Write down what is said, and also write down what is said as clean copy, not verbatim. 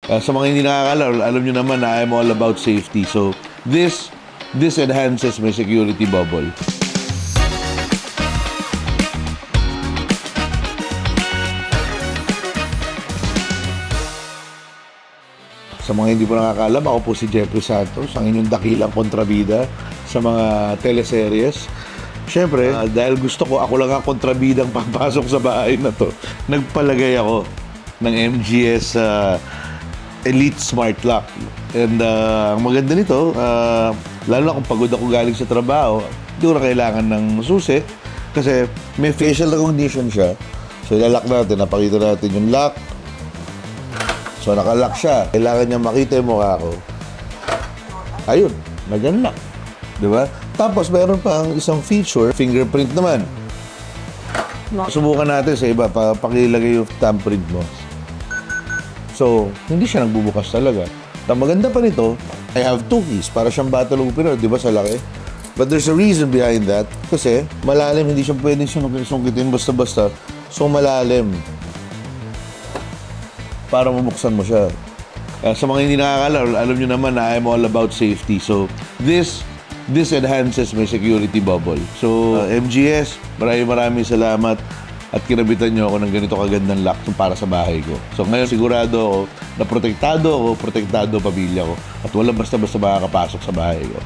Sa mga hindi nakakaalam, alam nyo naman na I'm all about safety. So, this enhances my security bubble. Sa mga hindi po nakakaalam, ako po si Jeffrey Santos, ang inyong dakilang kontrabida sa mga teleseries. Siyempre, dahil gusto ko, ako lang ang kontrabidang papasok sa bahay na to, nagpalagay ako ng MGS Elite Smart Lock. And ang maganda nito, lalo na kung pagod ako galing sa trabaho, hindi ko na kailangan ng susi kasi may facial recognition siya. So ilalak natin, napakita natin yung lock. So nakalock siya. Kailangan niya makita yung mukha ko. Ayun, nag-unlock. Diba? Tapos mayroon pa ang isang feature, fingerprint naman. Subukan natin sa iba, pakilagay yung thumbprint mo. So, hindi siya nagbubukas talaga. Ang maganda pa nito, I have 2 keys para siyang bottle opener, di ba sa laki? But there's a reason behind that kasi malalim, hindi siya pwedeng sungkitin basta-basta. So, malalim. Para mabuksan mo siya. Sa mga hindi nakakaalam, alam nyo naman na I'm all about safety. So, this enhances my security bubble. So, MGS, maraming salamat at kinabitan nyo ako ng ganito kagandang lock para sa bahay ko. So, ngayon sigurado ako na protektado pamilya ko at walang basta-basta makakapasok sa bahay ko.